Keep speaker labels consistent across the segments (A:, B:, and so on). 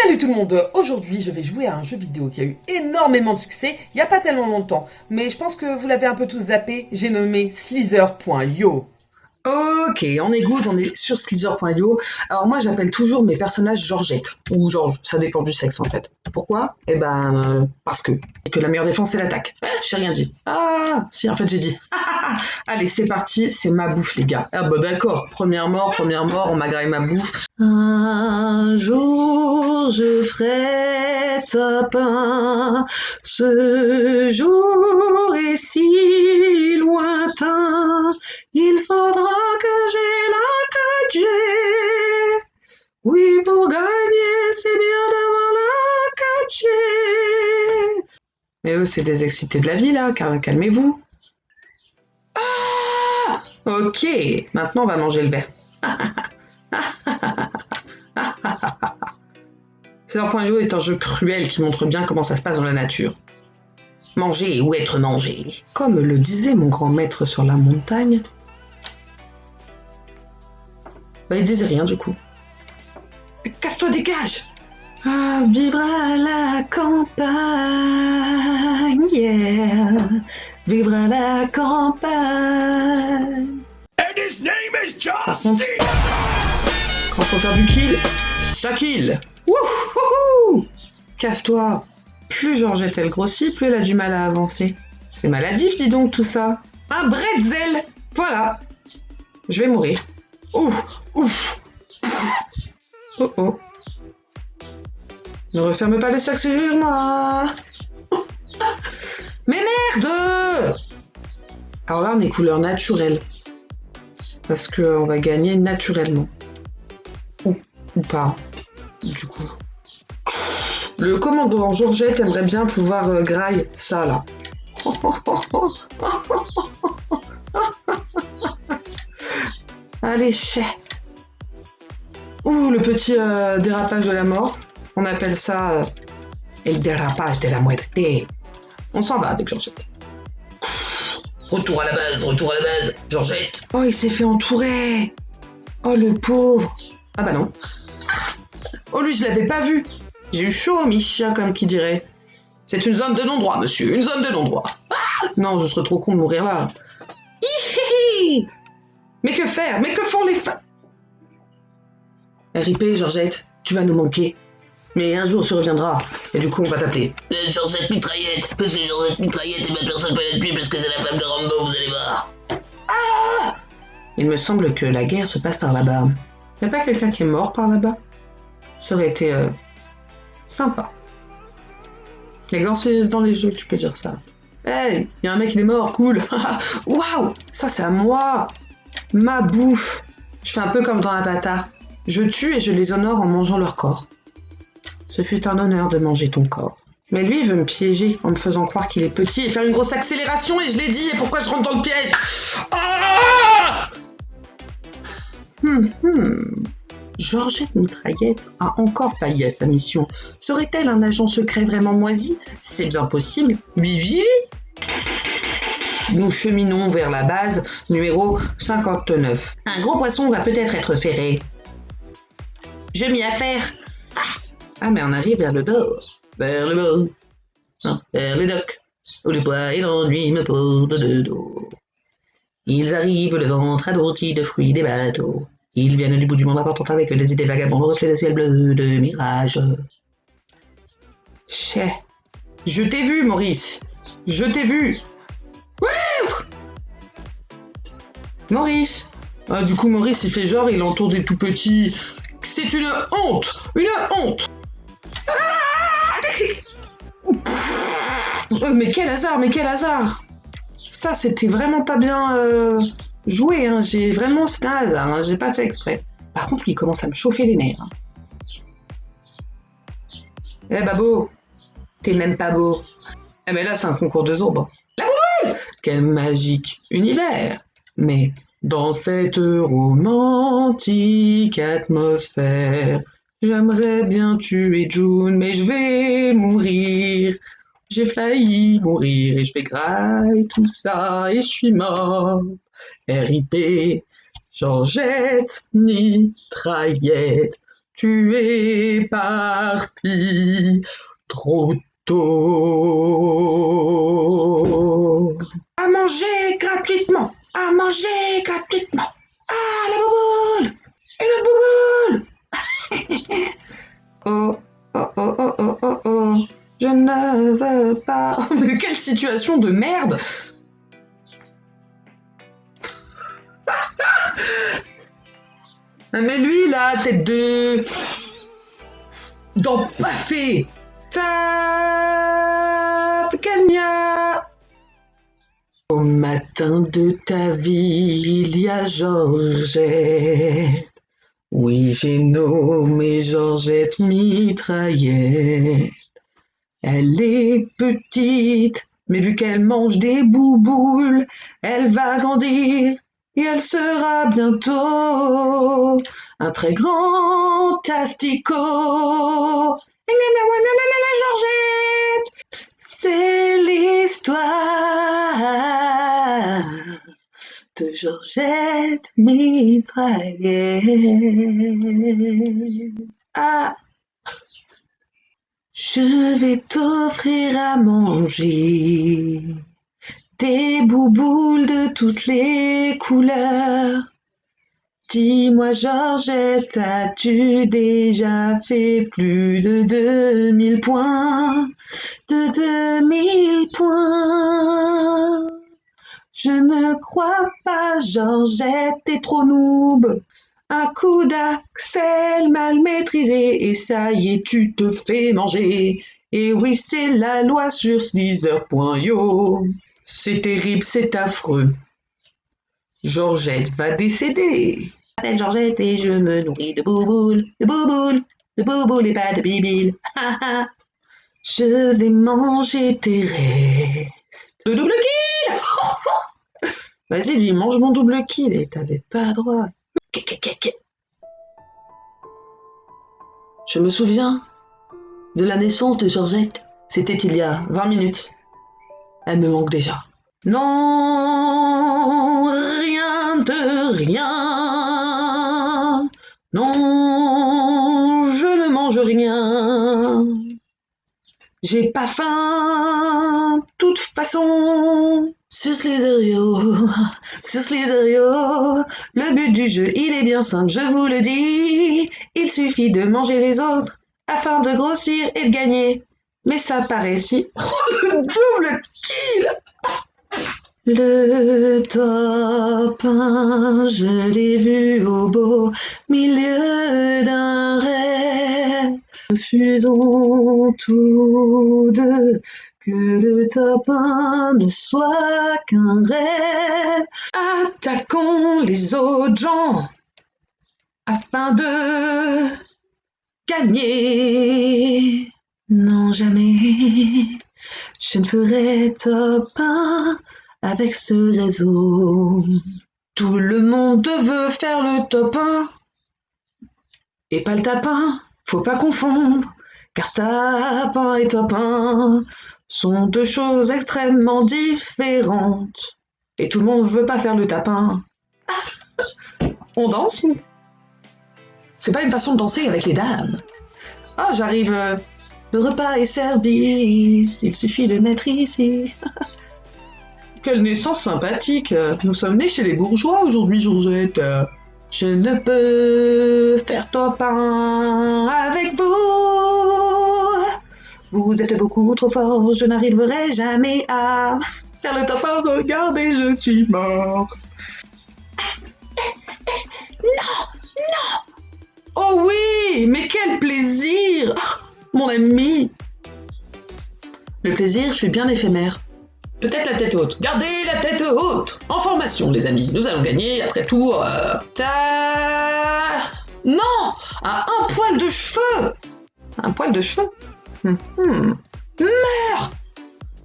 A: Salut tout le monde, aujourd'hui je vais jouer à un jeu vidéo qui a eu énormément de succès il n'y a pas tellement longtemps, mais je pense que vous l'avez un peu tous zappé, j'ai nommé Slither.io.
B: Ok, on est good, on est sur Slither.io. Alors moi j'appelle toujours mes personnages Georgette, ou Georges, ça dépend du sexe en fait. Pourquoi? Parce que la meilleure défense c'est l'attaque. J'ai rien dit. Ah, si en fait j'ai dit. Allez, c'est parti, c'est ma bouffe les gars. Ah bah d'accord, première mort, on m'a grillé ma bouffe. Un jour je ferai top 1, ce jour est si lointain, il faudra que j'ai la 4G. Oui, pour gagner, c'est bien d'avoir la 4G. Mais eux, c'est des excités de la vie, là, calmez-vous. Ah, ok, maintenant on va manger le verre. Slither.io est un jeu cruel qui montre bien comment ça se passe dans la nature. Manger ou être mangé. Comme le disait mon grand maître sur la montagne. Il disait rien du coup. Casse-toi, dégage! Ah, vivre à la campagne, yeah. Vivre à la campagne.
C: And his name is John
B: Par contre,
C: C.
B: quand faut faire du kill, ça kill! Wouhou! Casse-toi! Plus Georgette elle grossit, plus elle a du mal à avancer. C'est maladif, dis donc, tout ça. Un bretzel! Voilà. Je vais mourir. Ouf! Ouf! Oh oh. Ne referme pas le sac sur moi! Mais merde! Alors là, on est couleur naturelle. Parce qu'on va gagner naturellement. Ou pas. Du coup. Le commandant Georgette aimerait bien pouvoir graille ça là. Allez, chais. Ouh, le petit dérapage de la mort. On appelle ça el dérapage de la muerte. On s'en va avec Georgette.
C: Retour à la base, Georgette.
B: Oh, il s'est fait entourer. Oh, le pauvre. Ah bah non. Oh, lui, je l'avais pas vu. J'ai eu chaud, Micha, comme qui dirait. C'est une zone de non-droit, monsieur, une zone de non-droit. Ah non, je serais trop con de mourir là. Hihihi. Mais que faire? Mais que font les femmes? RIP, Georgette, tu vas nous manquer. Mais un jour, tu reviendras, et du coup, on va t'appeler.
C: Georgette Mitraillette, parce que Georgette Mitraillette, et ma personne peut la tuer parce que c'est la femme de Rambo, vous allez voir.
B: Ah! Il me semble que la guerre se passe par là-bas. Y'a pas quelqu'un qui est mort par là-bas? Ça aurait été sympa. Les gants, c'est dans les jeux, tu peux dire ça. Hey, y a un mec qui est mort, cool. Waouh, ça c'est à moi. Ma bouffe. Je fais un peu comme dans Avatar. Je tue et je les honore en mangeant leur corps. Ce fut un honneur de manger ton corps. Mais lui, il veut me piéger en me faisant croire qu'il est petit et faire une grosse accélération, et je l'ai dit, et pourquoi je rentre dans le piège? Ah! Georgette Mitraillette a encore failli à sa mission. Serait-elle un agent secret vraiment moisi? C'est bien possible. Oui. Nous cheminons vers la base numéro 59. Un gros poisson va peut-être être ferré. Je m'y affaire. Ah, mais on arrive vers le bord. Vers le bord. Non, vers les docks. Où le poids et l'ennui me portent de dos. Ils arrivent le ventre alourdi de fruits des bateaux. Ils viennent du bout du monde apportant avec eux des idées vagabondes au reflet des ciels bleus de mirage. Chais. Je t'ai vu, Maurice. Je t'ai vu. Ouh, Maurice. Ah, du coup, Maurice, il fait genre, il entoure des tout petits. C'est une honte. Une honte. Ah, mais quel hasard. Ça, c'était vraiment pas bien joué, hein. C'était un hasard, hein. J'ai pas fait exprès. Par contre, lui, il commence à me chauffer les nerfs. Hein. Eh, Babo, t'es même pas beau. Eh, mais là, c'est un concours de zombies. La boule! Quel magique univers! Mais dans cette romantique atmosphère, j'aimerais bien tuer June, mais je vais mourir. J'ai failli mourir et je fais graille tout ça et je suis mort. RIP, Georgette Mitraillette, tu es parti trop tôt. À manger gratuitement, à manger gratuitement. Ah, la bouboule, une bouboule. Oh, oh, oh, oh, oh, oh, oh, je ne veux pas. Oh, mais quelle situation de merde. Mais lui, là, tête de... d'empaffé. Kenya. Au matin de ta vie, il y a Georgette. Oui, j'ai nommé Georgette Mitraillette. Elle est petite, mais vu qu'elle mange des bouboules, elle va grandir et elle sera bientôt un très grand asticot. Georgette, c'est l'histoire de Georgette Mitraillette. Ah, je vais t'offrir à manger des bouboules de toutes les couleurs. Dis-moi, Georgette, as-tu déjà fait plus de 2000 points? De 2000 points. Je ne crois pas, Georgette, t'es trop noob. Un coup d'axel mal maîtrisé et ça y est, tu te fais manger. Et oui, c'est la loi sur Sleazer.io. C'est terrible, c'est affreux. Georgette va décéder. Je m'appelle Georgette et je me nourris de bouboules, de bouboules, de bouboules et pas de bibiles. Je vais manger tes restes. Le double kill. Vas-y, lui, mange mon double kill et t'avais pas droit. Je me souviens de la naissance de Georgette. C'était il y a 20 minutes. Elle me manque déjà. Non, rien de rien. Non, je ne mange rien. J'ai pas faim, toute façon. Sur Sleazer.io, le but du jeu, il est bien simple, je vous le dis. Il suffit de manger les autres afin de grossir et de gagner. Mais ça paraît si... Oh, le double kill! Le top 1, je l'ai vu au beau milieu d'un rêve. Refusons tous deux que le top 1 ne soit qu'un rêve. Attaquons les autres gens afin de gagner. Non, jamais, je ne ferai top 1 avec ce réseau. Tout le monde veut faire le top 1 et pas le tapin. Faut pas confondre, car tapin et top 1 sont deux choses extrêmement différentes. Et tout le monde veut pas faire le tapin. On danse? C'est pas une façon de danser avec les dames. Ah, j'arrive. Le repas est servi. Il suffit de mettre ici. Quelle naissance sympathique. Nous sommes nés chez les bourgeois aujourd'hui, Georgette. Je ne peux faire top 1 avec vous. Vous êtes beaucoup trop fort. Je n'arriverai jamais à faire le top 1. Regardez, je suis mort. Non, non. Oh oui, mais quel plaisir, mon ami. Le plaisir fut bien éphémère. Peut-être la tête haute. Gardez la tête haute. En formation, les amis. Nous allons gagner, après tout... Non, à un poil de cheveux. Un poil de cheveux. Meurs.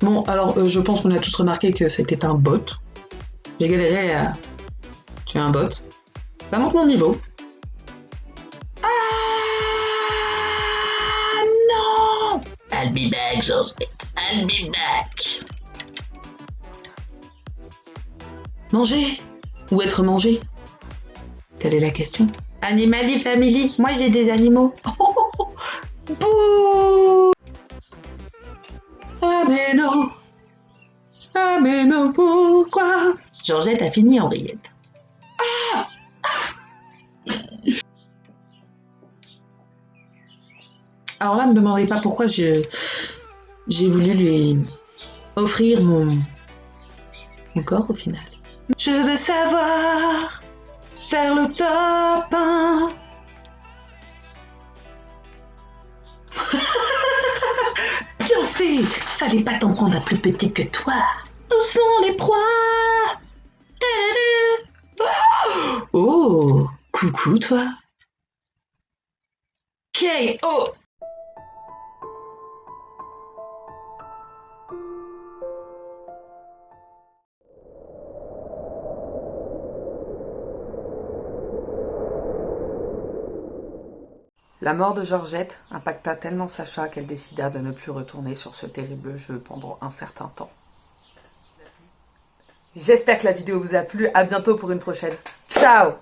B: Bon, alors, je pense qu'on a tous remarqué que c'était un bot. J'ai galéré à tuer un bot. Ça monte mon niveau. Ah non.
C: I'll be back, Georgette. I'll be back.
B: Manger ou être mangé? Telle est la question. Animali Family, moi j'ai des animaux. Bouh. Ah mais non, pourquoi? Georgette a fini Henriette. Alors là, ne me demandez pas pourquoi j'ai voulu lui offrir mon corps au final. Je veux savoir faire le top 1. Bien fait, fallait pas t'en prendre à plus petit que toi. Où sont les proies? Oh, coucou toi. K.O.
A: La mort de Georgette impacta tellement Sacha qu'elle décida de ne plus retourner sur ce terrible jeu pendant un certain temps. J'espère que la vidéo vous a plu, à bientôt pour une prochaine. Ciao!